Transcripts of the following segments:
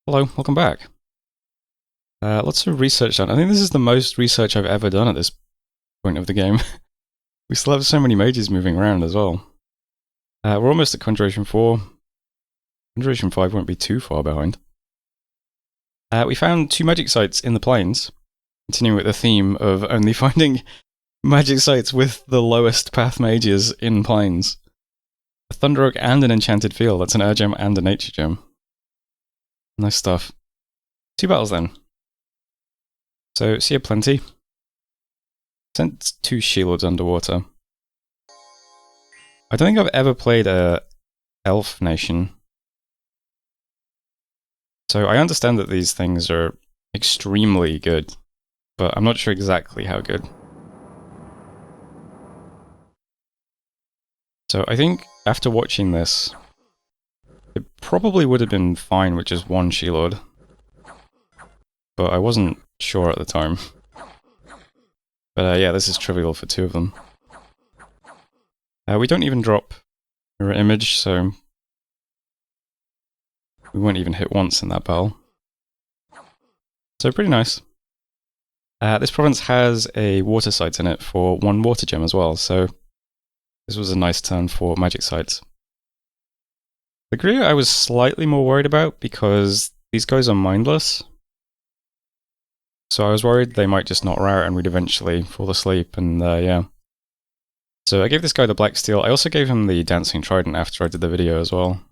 Hello, welcome back. Lots of research done. I think this is the most research I've ever done at this point of the game. We still have so many mages moving around as well. We're almost at Conjuration 4. Conjuration 5 won't be too far behind. We found 2 magic sites in the plains, continuing with the theme of only finding magic sites with the lowest path mages in plains. A Thunder Oak and an Enchanted Field. That's an Air Gem and a Nature Gem. Nice stuff. 2 battles then. So, see you plenty. Sent 2 Sheilords underwater. I don't think I've ever played a elf nation. So I understand that these things are extremely good, but I'm not sure exactly how good. So I think after watching this, it probably would have been fine with just 1 Sheilord. But I wasn't sure at the time. But yeah, this is trivial for 2 of them. We don't even drop mirror image, so we weren't even hit once in that battle. So pretty nice. This province has a water site in it for 1 water gem as well, so this was a nice turn for magic sites. The Greer I was slightly more worried about because these guys are mindless. So I was worried they might just not rout and we'd eventually fall asleep, and yeah. So I gave this guy the Black Steel. I also gave him the Dancing Trident after I did the video as well.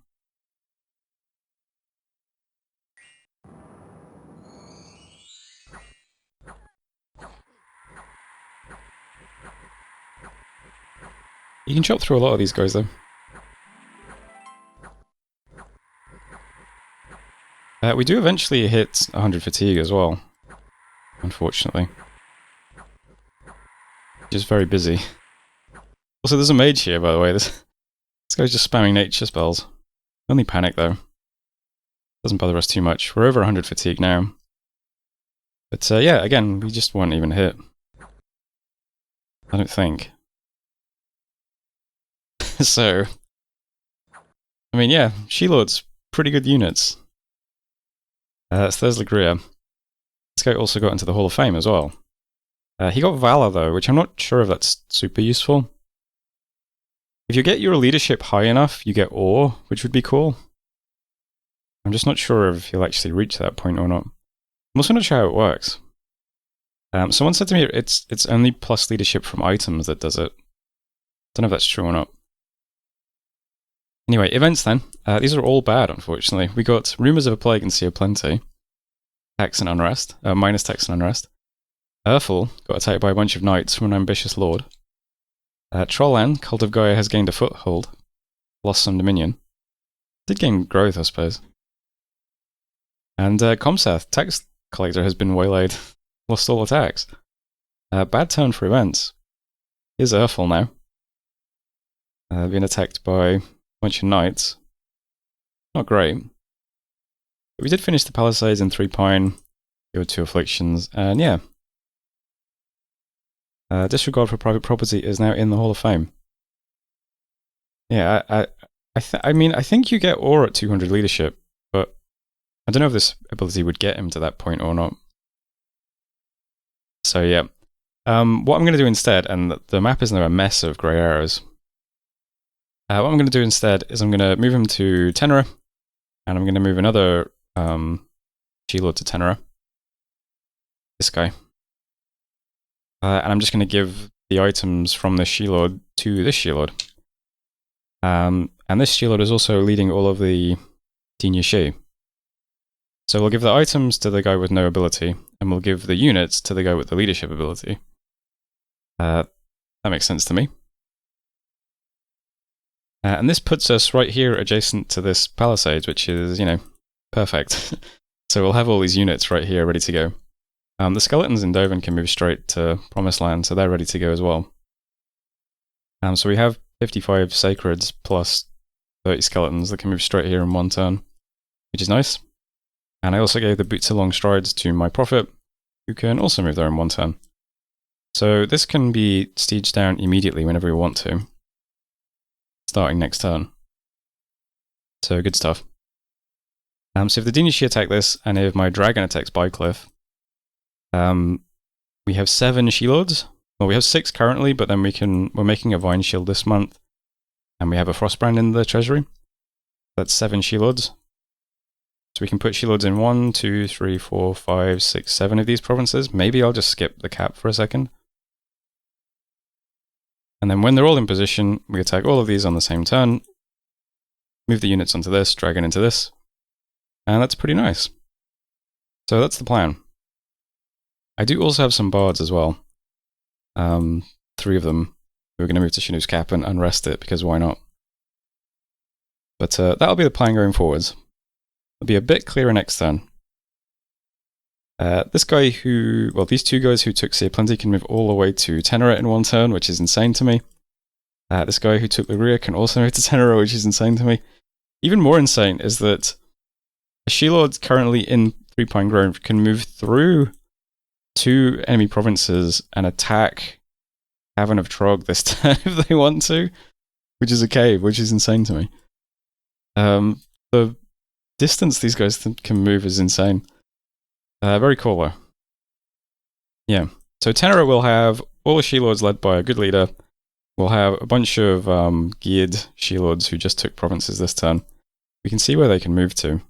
You can chop through a lot of these guys though. We do eventually hit 100 fatigue as well, unfortunately. Just very busy. Also, there's a mage here, by the way. This guy's just spamming nature spells. Only panic, though. Doesn't bother us too much. We're over 100 fatigue now. But yeah, again, we just weren't even hit. I don't think. So, I mean, yeah, Sheilords, pretty good units. It's Thursley Greer. This guy also got into the Hall of Fame as well. He got Valor, though, which I'm not sure if that's super useful. If you get your leadership high enough, you get Awe, which would be cool. I'm just not sure if he'll actually reach that point or not. I'm also not sure how it works. Someone said to me it's only plus leadership from items that does it. Don't know if that's true or not. Anyway, events then. These are all bad, unfortunately. We got Rumours of a Plague and Sea of Plenty. Tax and Unrest. Minus Tax and Unrest. Urfel got attacked by a bunch of knights from an ambitious lord. Trollan, Cult of Gaia has gained a foothold. Lost some dominion. Did gain growth, I suppose. And Comseth, Tax Collector, has been waylaid. Lost all attacks. Bad turn for events. Here's Urfel now. Being attacked by a bunch of knights. Not great. But we did finish the Palisades in 3 Pine. There were 2 Afflictions, and yeah. Disregard for private property is now in the Hall of Fame. Yeah, I mean, I think you get Awe at 200 leadership, but I don't know if this ability would get him to that point or not. So yeah. What I'm going to do instead, and the map is now a mess of grey arrows. What I'm going to do instead is I'm going to move him to Tenera, and I'm going to move another Sheilord to Tenera. This guy. And I'm just going to give the items from this Sheilord to this Sheilord. And this Sheilord is also leading all of the Dinya Shi. So we'll give the items to the guy with no ability, and we'll give the units to the guy with the leadership ability. That makes sense to me. And this puts us right here adjacent to this Palisades, which is, you know, perfect. So we'll have all these units right here ready to go. The skeletons in Doven can move straight to Promised Land, so they're ready to go as well. So we have 55 Sacreds plus 30 skeletons that can move straight here in 1 turn, which is nice. And I also gave the Boots of Long Strides to my Prophet, who can also move there in 1 turn. So this can be sieged down immediately whenever we want to, starting next turn. So good stuff. So if the Dinishi attack this, and if my dragon attacks Bycliffe, we have 7 She-Lords. Well, we have 6 currently, but then we're making a Vine Shield this month, and we have a Frostbrand in the treasury. That's 7 She-Lords. So we can put She-Lords in 1, 2, 3, 4, 5, 6, 7 of these provinces. Maybe I'll just skip the cap for a second. And then when they're all in position, we attack all of these on the same turn, move the units onto this, dragon into this, and that's pretty nice. So that's the plan. I do also have some bards as well. 3 of them. We're going to move to Shinu's cap and unrest it, because why not? But that'll be the plan going forwards. It'll be a bit clearer next turn. This guy these 2 guys who took Sea Plenty can move all the way to Tenere in 1 turn, which is insane to me. This guy who took Luria can also move to Tenere, which is insane to me. Even more insane is that a She-Lord currently in 3 Pine Grove can move through 2 enemy provinces and attack Cavern of Trog this turn if they want to, which is a cave, which is insane to me. The distance these guys can move is insane. Very cool though. Yeah, so Tenere will have all the She-Lords led by a good leader. We'll have a bunch of geared She-Lords who just took provinces this turn. We can see where they can move to.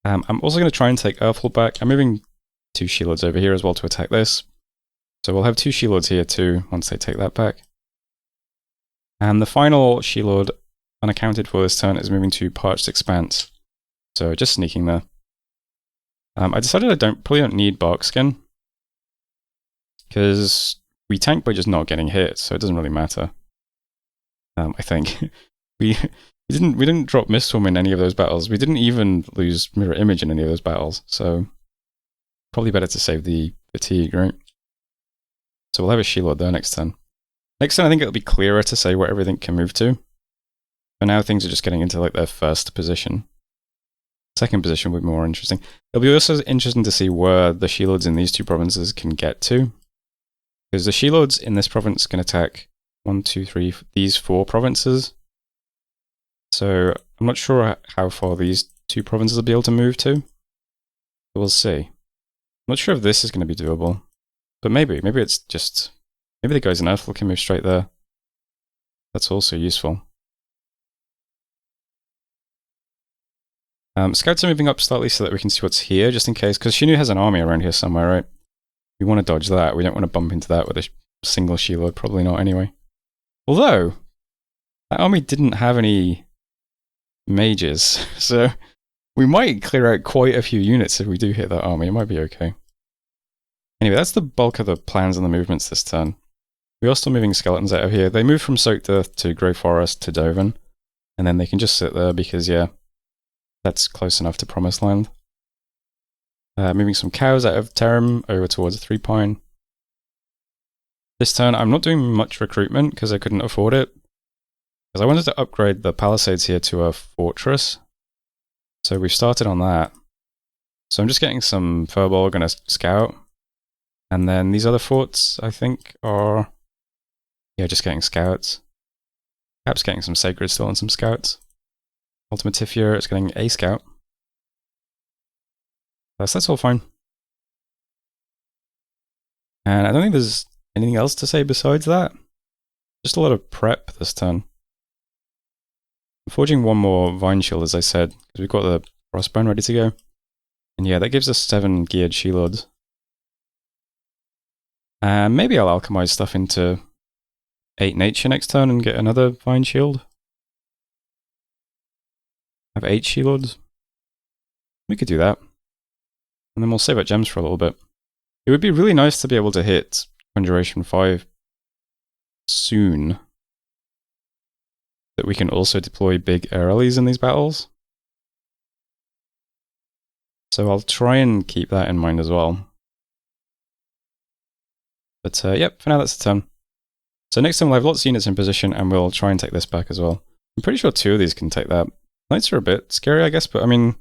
I'm also going to try and take Earthhold back. I'm moving 2 She-Lords over here as well to attack this. So we'll have 2 She-Lords here too, once they take that back. And the final She-Lord unaccounted for this turn is moving to Parched Expanse. So just sneaking there. I decided I probably don't need Bark Skin, because we tank by just not getting hit, so it doesn't really matter. I think. we didn't drop Mistswarm in any of those battles. We didn't even lose Mirror Image in any of those battles, so probably better to save the fatigue, right? So we'll have a She-Lord there next turn. Next turn I think it'll be clearer to say where everything can move to. For now things are just getting into like their first position. Second position will be more interesting. It'll be also interesting to see where the She-Lords in these 2 provinces can get to. Because the She-Lords in this province can attack 1, 2, 3, these 4 provinces. So I'm not sure how far these 2 provinces will be able to move to. But we'll see. I'm not sure if this is going to be doable. But maybe it's just... Maybe the guys in Earthfall can move straight there. That's also useful. Scouts are moving up slightly so that we can see what's here, just in case, because Shinu has an army around here somewhere, right? We want to dodge that. We don't want to bump into that with a single She-Lord, probably not anyway. Although, that army didn't have any mages, so we might clear out quite a few units if we do hit that army. It might be okay. Anyway, that's the bulk of the plans and the movements this turn. We are still moving skeletons out of here. They move from Soaked Earth to Grey Forest to Doven, and then they can just sit there because, yeah, that's close enough to Promised Land. Moving some cows out of Terram over towards 3 Pine. This turn I'm not doing much recruitment because I couldn't afford it. Because I wanted to upgrade the palisades here to a fortress. So we've started on that. So I'm just getting some Furbolg and a scout. And then these other forts, I think, are... Yeah, just getting scouts. Perhaps getting some Sacred still and some scouts. Ultimatifia is getting a scout. That's all fine. And I don't think there's anything else to say besides that. Just a lot of prep this turn. I'm forging 1 more Vine Shield, as I said, because we've got the Frostbone ready to go. And yeah, that gives us 7 geared She-Lords. And maybe I'll alchemize stuff into 8 nature next turn and get another Vine Shield. Have 8 She-Lords. We could do that. And then we'll save up gems for a little bit. It would be really nice to be able to hit Conjuration 5 soon. That we can also deploy big earlies in these battles. So I'll try and keep that in mind as well. But yep, for now that's the turn. So next time we'll have lots of units in position and we'll try and take this back as well. I'm pretty sure 2 of these can take that. Knights are a bit scary, I guess, but I mean...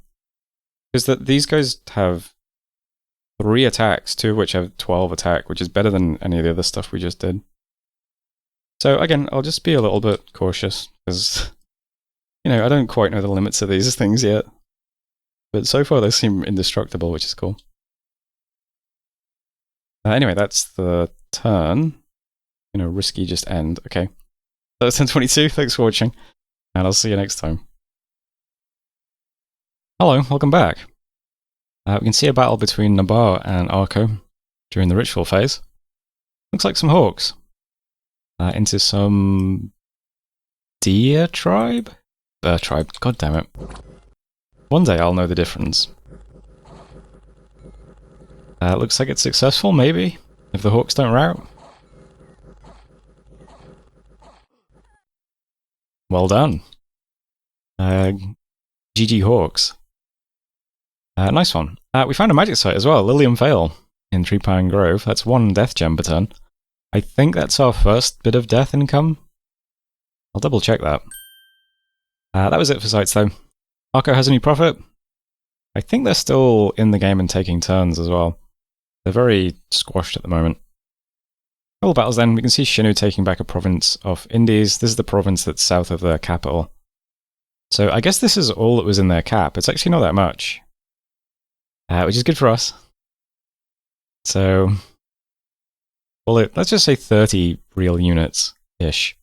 Because these guys have 3 attacks, 2 of which have 12 attack, which is better than any of the other stuff we just did. So again, I'll just be a little bit cautious, because You know, I don't quite know the limits of these things yet. But so far they seem indestructible, which is cool. Anyway, that's the turn. You know, risky just end. Okay. That's 10:22. Thanks for watching. And I'll see you next time. Hello, welcome back. We can see a battle between Nabar and Arco during the ritual phase. Looks like some hawks. Into some deer tribe? Tribe, god damn it. One day I'll know the difference. Looks like it's successful, maybe, if the hawks don't rout. Well done. GG Hawks. Nice one. We found a magic site as well, Lilium Vale in Treepine Grove. That's 1 death gem per turn. I think that's our first bit of death income. I'll double check that. That was it for sites though. Arco has any profit? I think they're still in the game and taking turns as well. They're very squashed at the moment. All battles then, we can see Shinu taking back a province of Indies. This is the province that's south of their capital. So I guess this is all that was in their cap. It's actually not that much. Which is good for us. So, well, let's just say 30 real units-ish.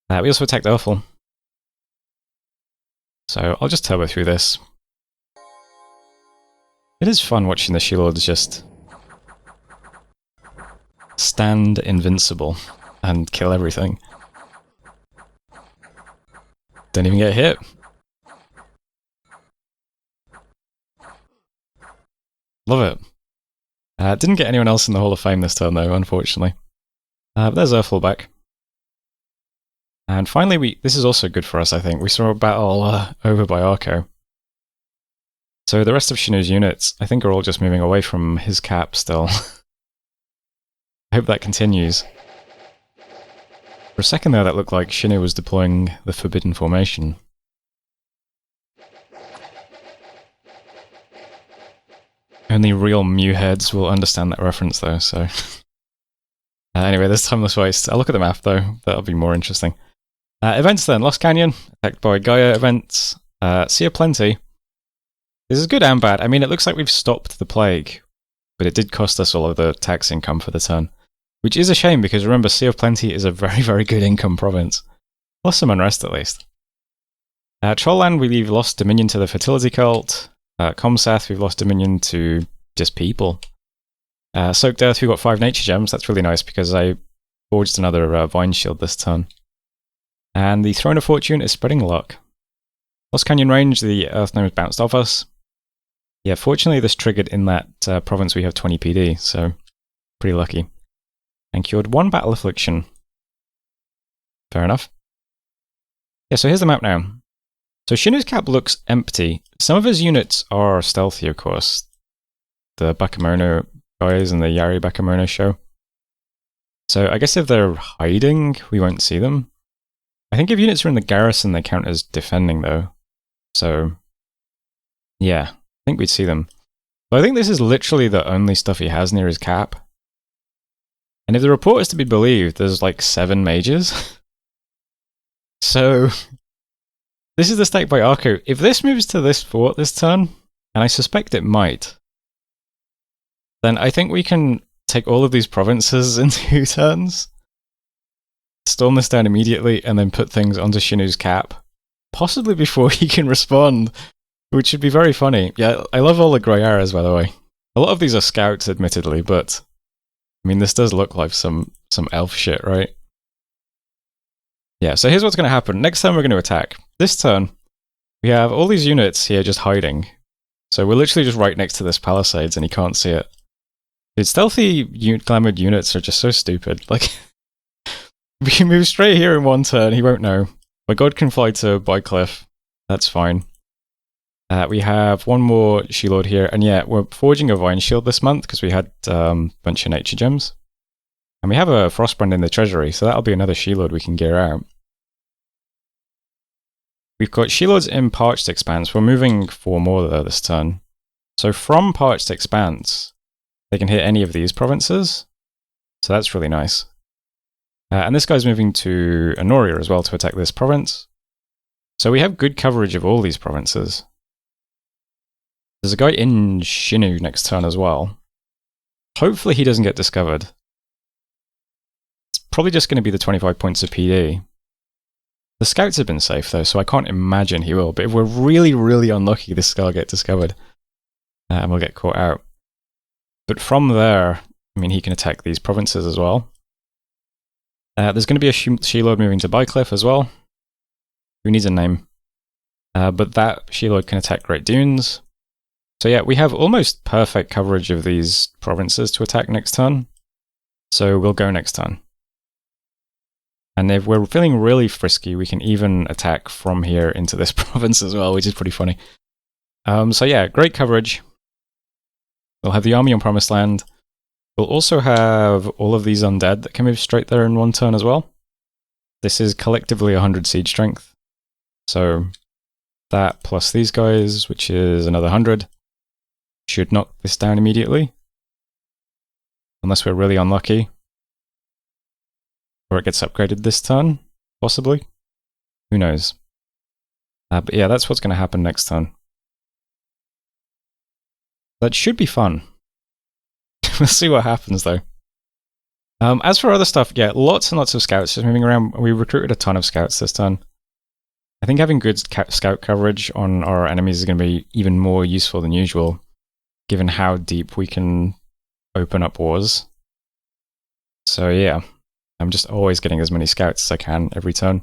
We also attacked Urfel. So I'll just turbo through this. It is fun watching the She-Lords just stand invincible and kill everything. Don't even get hit. Love it. Didn't get anyone else in the Hall of Fame this turn though, unfortunately. But there's Urfel back. And finally, this is also good for us, I think. We saw a battle over by Arco. So the rest of Shinu's units, I think, are all just moving away from his cap still. I hope that continues. For a second there, that looked like Shinu was deploying the Forbidden Formation. Only real Mew heads will understand that reference, though, so... anyway, there's Timeless Waste. I'll look at the map, though. That'll be more interesting. Events, then. Lost Canyon, attacked by Gaia events. Sea of Plenty. This is good and bad. I mean, it looks like we've stopped the plague, but it did cost us all of the tax income for the turn. Which is a shame, because remember, Sea of Plenty is a very, very good income province. Plus some unrest, at least. Trollland, we've lost Dominion to the Fertility Cult. Comsath, we've lost Dominion to just people. Soaked Earth, we've got 5 Nature Gems. That's really nice, because I forged another Vine Shield this turn. And the Throne of Fortune is spreading luck. Lost Canyon Range, the Earth Gnomes bounced off us. Yeah, fortunately this triggered in that province we have 20 PD, so pretty lucky. And cured 1 Battle Affliction. Fair enough. Yeah, so here's the map now. So Shinu's cap looks empty. Some of his units are stealthy, of course. The Bakemono guys and the Yari Bakemono show. So I guess if they're hiding, we won't see them. I think if units are in the garrison, they count as defending, though. So, yeah, I think we'd see them. But I think this is literally the only stuff he has near his cap. And if the report is to be believed, there's like 7 mages. So, this is the stake by Arco. If this moves to this fort this turn, and I suspect it might, then I think we can take all of these provinces in 2 turns, storm this down immediately, and then put things onto Shinu's cap. Possibly before he can respond, which would be very funny. Yeah, I love all the grey arrows, by the way. A lot of these are scouts, admittedly, but I mean, this does look like some elf shit, right? Yeah, so here's what's going to happen. Next turn we're going to attack. This turn, we have all these units here just hiding. So we're literally just right next to this palisades and he can't see it. Dude, stealthy glamoured units are just so stupid. Like, we can move straight here in 1 turn, he won't know. My god can fly to Bycliff, that's fine. We have 1 more She-Lord here, and yeah, we're forging a Vine Shield this month because we had a bunch of Nature Gems. And we have a Frostbrand in the treasury, so that'll be another She-Lord we can gear out. We've got She-Lords in Parched Expanse. We're moving 4 more there this turn. So from Parched Expanse, they can hit any of these provinces. So that's really nice. And this guy's moving to Honoria as well to attack this province. So we have good coverage of all these provinces. There's a guy in Shinu next turn as well. Hopefully he doesn't get discovered. It's probably just going to be the 25 points of PD. The scouts have been safe though, so I can't imagine he will. But if we're really, really unlucky, this guy will get discovered. And we'll get caught out. But from there, I mean, he can attack these provinces as well. There's going to be a She-Lord moving to Bycliffe as well. Who needs a name? But that She-Lord can attack Great Dunes. So yeah, we have almost perfect coverage of these provinces to attack next turn. So we'll go next turn. And if we're feeling really frisky, we can even attack from here into this province as well, which is pretty funny. So yeah, great coverage. We'll have the army on Promised Land. We'll also have all of these undead that can move straight there in one turn as well. This is collectively 100 siege strength. So that plus these guys, which is another 100, should knock this down immediately. Unless we're really unlucky. Or it gets upgraded this turn, possibly. Who knows? But yeah, that's what's going to happen next turn. That should be fun. We'll see what happens though. As for other stuff, yeah, lots and lots of scouts just moving around. We recruited a ton of scouts this turn. I think having good scout coverage on our enemies is going to be even more useful than usual, given how deep we can open up wars. So yeah, I'm just always getting as many scouts as I can every turn.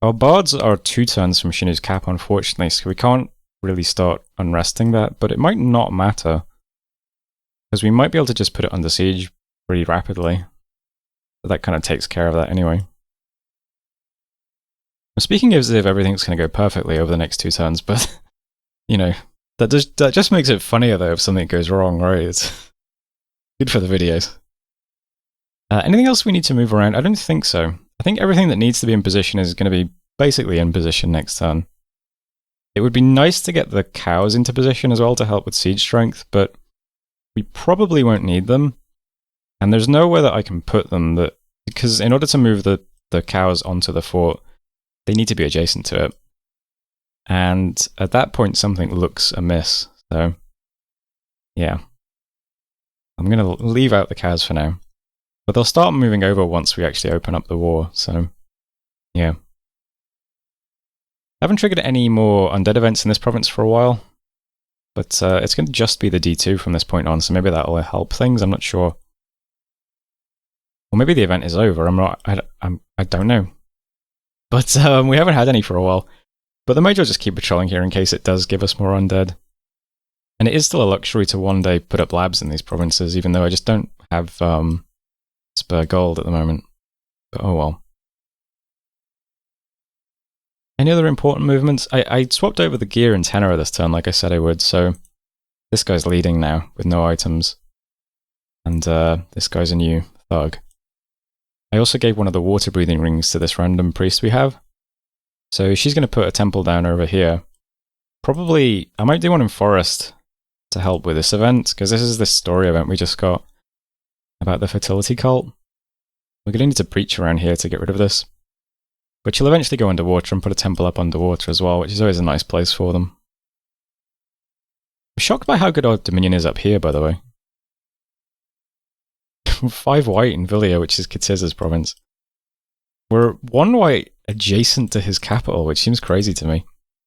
Our bards are 2 turns from Shinu's cap, unfortunately, so we can't really start unresting that, but it might not matter. Because we might be able to just put it under siege pretty rapidly. But that kind of takes care of that anyway. I'm speaking as if everything's going to go perfectly over the next 2 turns, but, you know, that just makes it funnier though if something goes wrong, right? It's good for the videos. Anything else we need to move around? I don't think so. I think everything that needs to be in position is going to be basically in position next turn. It would be nice to get the cows into position as well to help with siege strength, but we probably won't need them. And there's nowhere that I can put them, because in order to move the cows onto the fort, they need to be adjacent to it. And at that point, something looks amiss. So, yeah. I'm going to leave out the cows for now. But they'll start moving over once we actually open up the war, so, yeah. I haven't triggered any more undead events in this province for a while. But it's going to just be the D2 from this point on, so maybe that will help things, I'm not sure. Or maybe the event is over, I don't know. But we haven't had any for a while. But the major will just keep patrolling here in case it does give us more undead. And it is still a luxury to one day put up labs in these provinces, even though I just don't have spare gold at the moment. But oh well. Any other important movements? I swapped over the gear and tenor this turn like I said I would, so this guy's leading now with no items. And this guy's a new thug. I also gave one of the water breathing rings to this random priest we have. So she's going to put a temple down over here. Probably, I might do one in forest to help with this event, because this is this story event we just got about the fertility cult. We're going to need to preach around here to get rid of this. But she'll eventually go underwater and put a temple up underwater as well, which is always a nice place for them. I'm shocked by how good our Dominion is up here, by the way. 5 white in Villia, which is Katiza's province. We're 1 white adjacent to his capital, which seems crazy to me.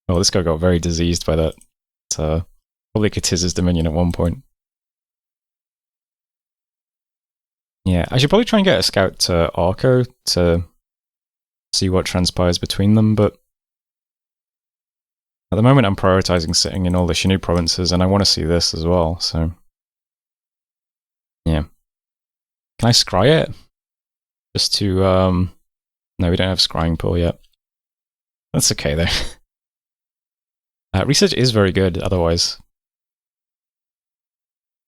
Oh, this guy got very diseased by that. Probably Katiza's Dominion at one point. Yeah, I should probably try and get a scout to Arco to see what transpires between them, but at the moment I'm prioritizing sitting in all the Shinu provinces, and I want to see this as well, so yeah. Can I scry it? Just to, no, we don't have scrying pool yet. That's okay though. Research is very good otherwise.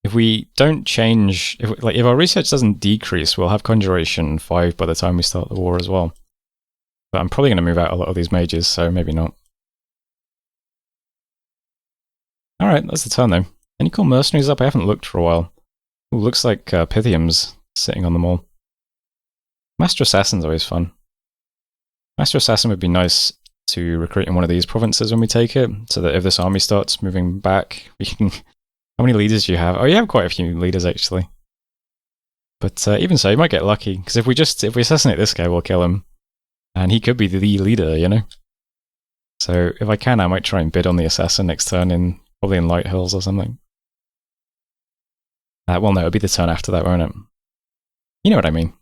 If we don't change, if our research doesn't decrease, we'll have Conjuration 5 by the time we start the war as well. But I'm probably going to move out a lot of these mages, so maybe not. Alright, that's the turn though. Any cool mercenaries up? I haven't looked for a while. Ooh, looks like Pythium's sitting on them all. Master Assassin's always fun. Master Assassin would be nice to recruit in one of these provinces when we take it, so that if this army starts moving back, we can... How many leaders do you have? Oh, you have quite a few leaders, actually. But even so, you might get lucky, because if we assassinate this guy, we'll kill him. And he could be the leader, you know? So if I can, I might try and bid on the assassin next turn, probably in Light Hills or something. Well, no, it'll be the turn after that, won't it? You know what I mean.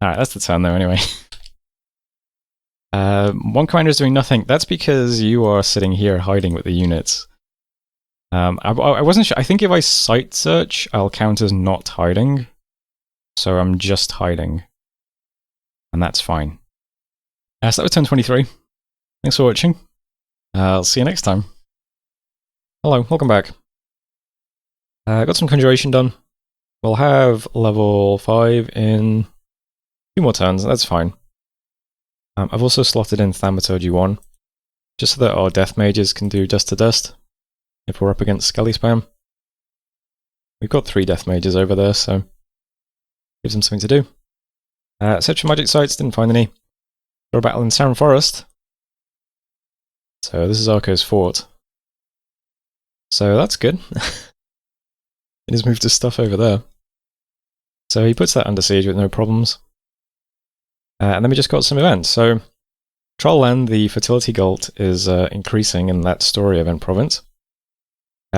Alright, that's the turn though, anyway. One commander is doing nothing. That's because you are sitting here hiding with the units. I wasn't sure. I think if I site search, I'll count as not hiding. So I'm just hiding. And that's fine. So that was turn 23. Thanks for watching. I'll see you next time. Hello, welcome back. Got some conjuration done. We'll have level 5 in 2 more turns, that's fine. I've also slotted in Thaumaturgy 1, just so that our death mages can do dust to dust if we're up against Skelly Spam. We've got 3 death mages over there, so gives them something to do. Search for magic sites, didn't find any. We're a battle in Sarum Forest. So this is Arco's fort. So that's good. He just moved his stuff over there. So he puts that under siege with no problems. And then we just got some events. So Trollland, the fertility gult is increasing in that story event province.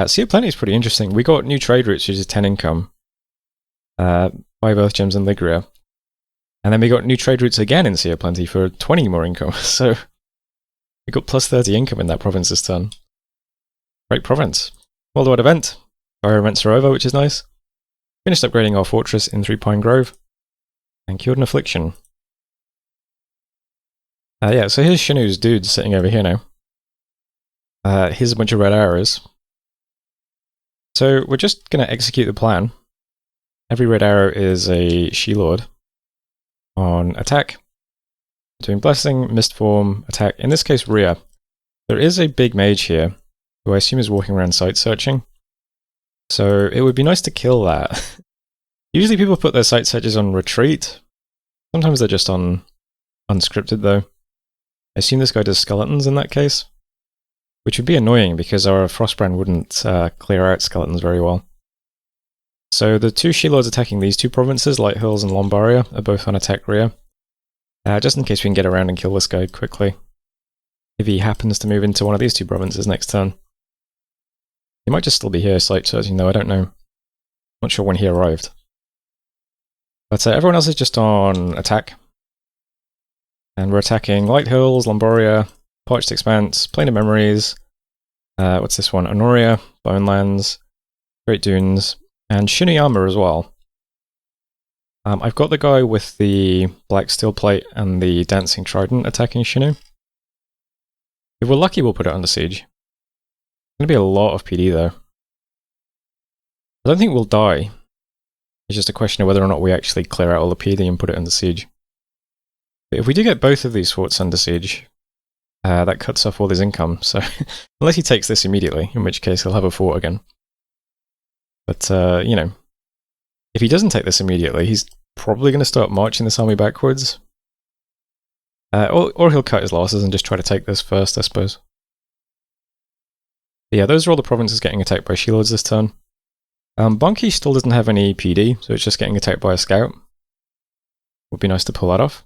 Sea of Plenty is pretty interesting. We got new trade routes, which is 10 income. 5 earth gems and Ligria. And then we got new trade routes again in Sea of Plenty for 20 more income. So we got plus 30 income in that province this turn. Great province. Worldwide event. Fire events are over, which is nice. Finished upgrading our fortress in 3 Pine Grove. And cured an affliction. Yeah, so here's Shinu's dude sitting over here now. Here's a bunch of red arrows. So we're just going to execute the plan. Every red arrow is a She-Lord. On attack, doing Blessing, Mistform, attack, in this case Rhea. There is a big mage here, who I assume is walking around site searching. So it would be nice to kill that. Usually people put their site searches on retreat. Sometimes they're just on unscripted though. I assume this guy does skeletons in that case. Which would be annoying because our Frostbrand wouldn't clear out skeletons very well. So the 2 She-Lords attacking these 2 provinces, Light Hills and Lombaria, are both on attack rear. Just in case we can get around and kill this guy quickly. If he happens to move into one of these 2 provinces next turn. He might just still be here site searching though, I don't know. Not sure when he arrived. But everyone else is just on attack. And we're attacking Light Hills, Lombaria, Parched Expanse, Plain of Memories, what's this one? Honoria, Bonelands, Great Dunes, and Shinuyama as well. I've got the guy with the Black Steel Plate and the Dancing Trident attacking Shinu. If we're lucky, we'll put it under siege. It's going to be a lot of PD though. I don't think we'll die. It's just a question of whether or not we actually clear out all the PD and put it under siege. But if we do get both of these forts under siege, that cuts off all his income, so unless he takes this immediately, in which case he'll have a fort again. But, you know, if he doesn't take this immediately, he's probably going to start marching this army backwards. Or he'll cut his losses and just try to take this first, I suppose. But yeah, those are all the provinces getting attacked by She-Lords this turn. Bunky still doesn't have any PD, so it's just getting attacked by a scout. Would be nice to pull that off.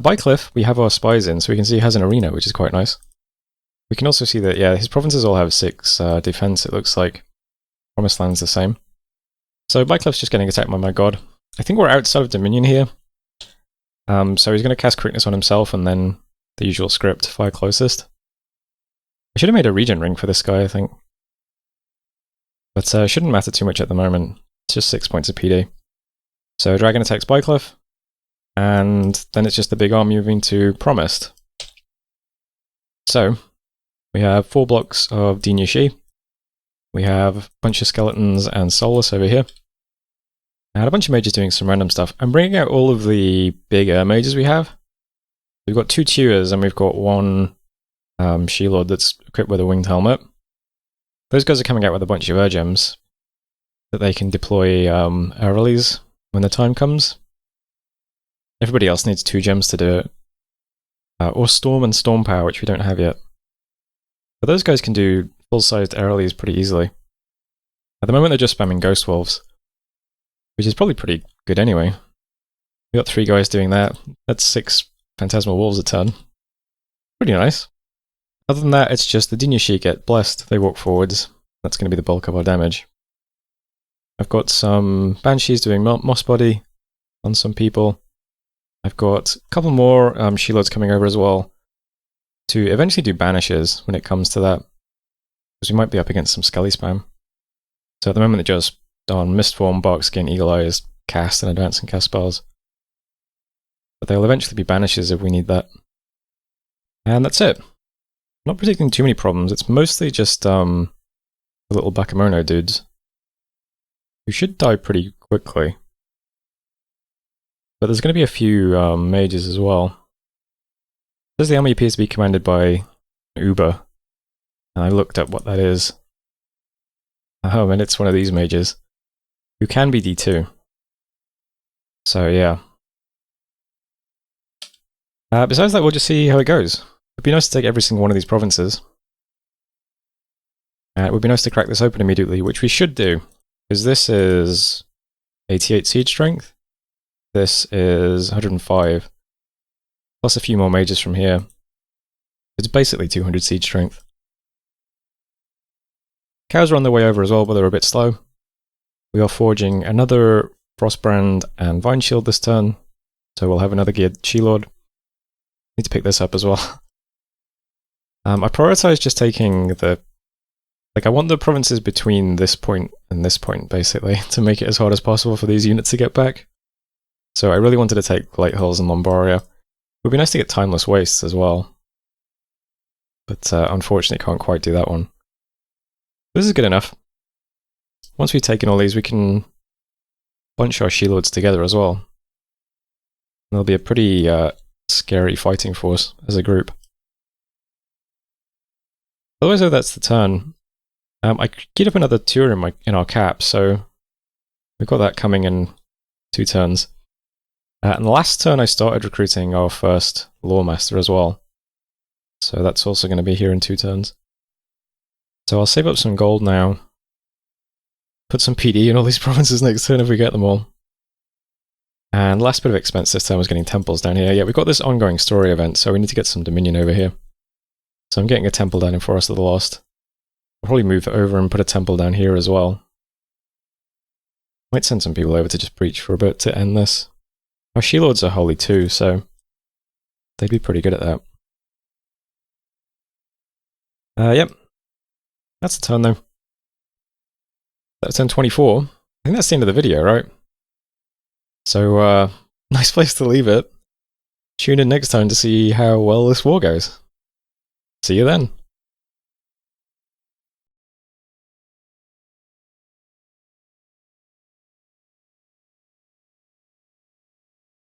Bycliffe, we have our spies in, so we can see he has an arena, which is quite nice. We can also see that, yeah, his provinces all have 6 defense, it looks like. Promised Land's the same. So Bycliffe's just getting attacked by my god. I think we're outside of Dominion here. So he's going to cast Quickness on himself, and then the usual script, fire closest. I should have made a Regent Ring for this guy, I think. But shouldn't matter too much at the moment. It's just 6 points of PD. So Dragon attacks Bycliffe. And then it's just the big arm moving to Promised. So, we have 4 blocks of Dinyashi. We have a bunch of skeletons and Soulless over here. And a bunch of mages doing some random stuff. I'm bringing out all of the big air mages we have. We've got 2 Tuas and we've got 1 She-Lord that's equipped with a winged helmet. Those guys are coming out with a bunch of air gems that they can deploy air release when the time comes. Everybody else needs 2 gems to do it. Or Storm and Storm Power, which we don't have yet. But those guys can do full-sized Airlies pretty easily. At the moment they're just spamming Ghost Wolves, which is probably pretty good anyway. We got 3 guys doing that. That's 6 Phantasmal Wolves a turn. Pretty nice. Other than that, it's just the Dinyashi get blessed. They walk forwards. That's going to be the bulk of our damage. I've got some Banshees doing Moss Body on some people. I've got a couple more Sheloads coming over as well to eventually do Banishes when it comes to that, because we might be up against some Skelly spam. So at the moment they're just on Mistform, Barkskin, Eagle Eyes, Cast, and Advance and Cast spells. But they'll eventually be Banishes if we need that. And that's it. Not predicting too many problems. It's mostly just the little Bakemono dudes, who should die pretty quickly. But there's going to be a few mages as well. Says the army appears to be commanded by Uber. And I looked up what that is. Oh, and it's one of these mages, who can be D2. So yeah. Besides that, we'll just see how it goes. It'd be nice to take every single one of these provinces. It would be nice to crack this open immediately, which we should do, because this is 88 siege strength. This is 105, plus a few more mages from here. It's basically 200 siege strength. Cows are on their way over as well, but they're a bit slow. We are forging another Frostbrand and Vine Shield this turn, so we'll have another geared She-Lord. Need to pick this up as well. I prioritize just taking the... I want the provinces between this point and this point, basically, to make it as hard as possible for these units to get back. So I really wanted to take Light Hills and Lombaria. It would be nice to get Timeless Wastes as well. But unfortunately can't quite do that one. This is good enough. Once we've taken all these, we can bunch our She-Lords together as well. There'll be a pretty scary fighting force as a group. Otherwise, though, that's the turn. I keyed up another tour in our cap, so we've got that coming in 2 turns. And the last turn I started recruiting our first Lawmaster as well. So that's also going to be here in 2 turns. So I'll save up some gold now. Put some PD in all these provinces next turn if we get them all. And last bit of expense this time was getting temples down here. Yeah, we've got this ongoing story event, so we need to get some Dominion over here. So I'm getting a temple down in Forest of the Lost. I'll probably move it over and put a temple down here as well. Might send some people over to just breach for a bit to end this. Our She-Lords are holy too, so they'd be pretty good at that. Yep. That's the turn though. That's turn 24. I think that's the end of the video, right? So, nice place to leave it. Tune in next time to see how well this war goes. See you then.